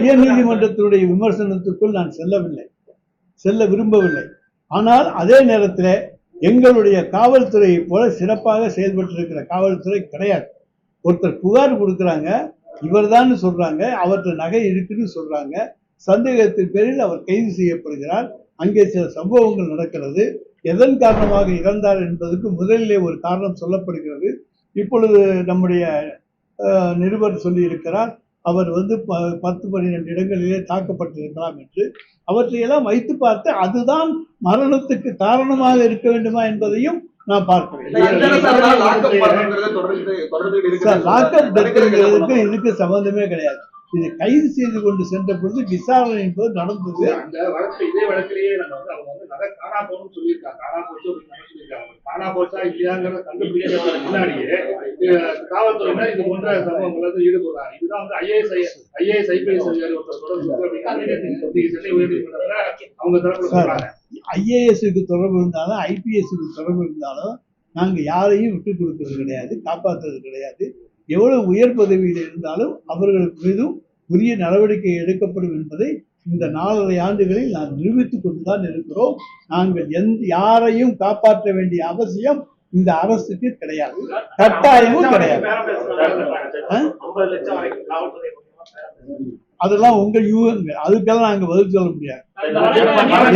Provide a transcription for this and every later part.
உயர் நீதிமன்றத்தினுடைய விமர்சனத்துக்குள் நான் செல்ல விரும்பவில்லை. ஆனால் அதே நேரத்தில் எங்களுடைய காவல்துறையை போல சிறப்பாக செயல்பட்டிருக்கிற காவல்துறை கிடையாது. ஒருத்தர் புகார் கொடுக்குறாங்க, இவர் தான் சொல்றாங்க, அவர்கிட்ட நகை இருக்குன்னு சொல்றாங்க, சந்தேகத்தின் பேரில் அவர் கைது செய்யப்படுகிறார். அங்கே சில சம்பவங்கள் நடக்கிறது. எதன் காரணமாக இறந்தார் என்பதற்கு முதலிலே ஒரு காரணம் சொல்லப்படுகிறது. இப்பொழுது நம்முடைய நிருபர் சொல்லி இருக்கிறார், அவர் 10-12 இடங்களிலே தாக்கப்பட்டிருக்கலாம் என்று. அவற்றையெல்லாம் வைத்து பார்த்து அதுதான் மரணத்துக்கு காரணமாக இருக்க வேண்டுமா என்பதையும் நான் பார்க்கிறேன். இதுக்கு சம்பந்தமே கிடையாது. இதை கைது செய்து கொண்டு சென்ற பொழுது விசாரணை என்பது நடந்தது. அந்த வழக்கு இதே வழக்கிலேயே நம்ம அவங்க நகை காணா போகணும்னு சொல்லியிருக்காங்க. காணா போச்சு அப்படின்னு சொல்லியிருக்காங்க. காணா போச்சா இல்லையாங்கிற கண்டுபிடிக்கிறதுக்கு முன்னாடியே காவல்துறையினர் இது போன்ற சம்பவங்கள் ஈடுபடுறாங்க. இதுதான் ஐஏஎஸ் ஐபிஎஸ் அதிகாரி ஒருத்தர் தொடர்பு உயர்நீதிமன்றத்தில் அவங்க தரப்பு சொல்றாங்க. ஐஏஎஸ்க்கு தொடர்பு இருந்தாலும் ஐபிஎஸ்க்கு தொடர்பு இருந்தாலும் நாங்கள் யாரையும் விட்டு கொடுக்கறது கிடையாது, காப்பாற்றுறது கிடையாது. எவ்வளவு உயர் பதவியில் இருந்தாலும் அவர்களுக்கு மீதும் உரிய நடவடிக்கை எடுக்கப்படும் என்பதை இந்த 4.5 ஆண்டுகளில் நான் நிரூபித்துக் கொண்டுதான் இருக்கிறோம். நாங்கள் யாரையும் காப்பாற்ற வேண்டிய அவசியம் இந்த அரசுக்கு கிடையாது, கட்டாயமும் கிடையாது. அதெல்லாம் உங்க யூகங்கள், அதுக்கெல்லாம் நாங்க பதில் சொல்ல முடியாது.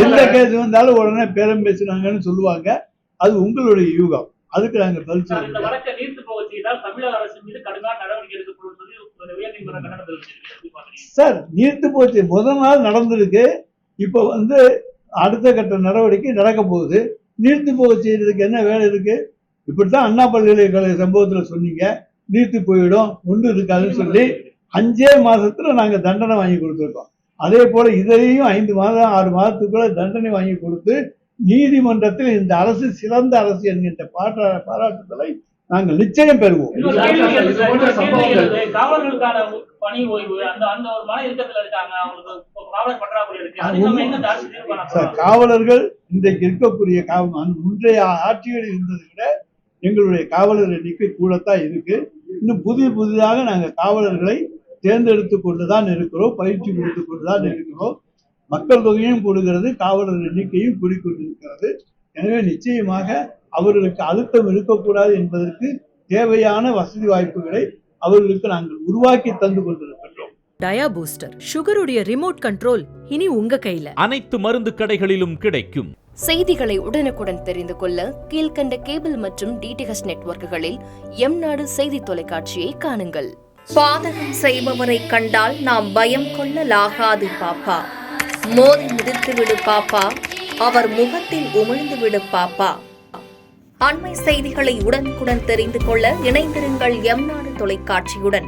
எந்த கேஸ் வந்தாலும் உடனே பேரம் பேசுறாங்கன்னு சொல்லுவாங்க, அது உங்களுடைய யூகம். அதுக்கு நாங்க பதில் சொல்ல முடியாது. சார், நீர்த்து போச்சு முதல் நாள் நடந்திருக்கு. இப்போ அடுத்த கட்ட நடவடிக்கை நடக்க போகுது. நீர்த்து போக செய்யறதுக்கு என்ன வேலை இருக்கு? இப்படித்தான் அண்ணா பல்கலைக்கழக சம்பவத்துல சொன்னீங்க, நீர்த்து போயிடும் ஒன்றும் இருக்காதுன்னு சொல்லி 5 மாதத்துல நாங்க தண்டனை வாங்கி கொடுத்துருக்கோம். அதே போல இதையும் 5 மாதம் 6 மாதத்துக்குள்ள தண்டனை வாங்கி கொடுத்து நீதிமன்றத்தில் இந்த அரசு சிறந்த அரசு என்கின்ற பாராட்டுதலை நாங்கள் நிச்சயம் பெறுவோம். காவலர்கள் இன்றைக்கு இருக்கக்கூடிய முந்தைய ஆட்சிகளில் இருந்ததை விட எங்களுடைய காவலர் எண்ணிக்கை கூடத்தான் இருக்கு. இன்னும் புதிதாக நாங்கள் காவலர்களை தேர்ந்தெடுத்து கொண்டுதான் இருக்கிறோம், பயிற்சி கொடுத்து கொண்டுதான் இருக்கிறோம். மக்கள் தொகையும் கூடுகிறது, காவலர் எண்ணிக்கையும் கூடிக்கொண்டிருக்கிறது. எனவே நிச்சயமாக அவர்களுக்கு அழுத்தம் இருக்கக்கூடாது என்பதற்கு தேவையான வசதி வாய்ப்புகளை அவர்களுக்கு நாங்கள் உருவாக்கி தந்து கொண்டிருக்கின்றோம். டயா பூஸ்டர், சுகருடைய ரிமோட் கண்ட்ரோல் இனி உங்க கையில. அனைத்து மருந்து கடைகளிலும் கிடைக்கும். செய்திகளை உடனுக்குடன் தெரிந்து கொள்ள கீழ்கண்ட கேபிள் மற்றும் டிடிஎச் நெட்வொர்க்குகளில் எம்நாடு செய்தி தொலைக்காட்சியை காணுங்கள். பாதகம் செய்பவரை கண்டால் நாம் பயம் கொள்ளலாகாது பாப்பா. மோதி மிதித்துவிடு பாப்பா, அவர் முகத்தில் உமிழ்ந்துவிடு பாப்பா. அண்மை செய்திகளை உடனுக்குடன் தெரிந்து கொள்ள இணைந்திருங்கள் எம்நாடு தொலைக்காட்சியுடன்.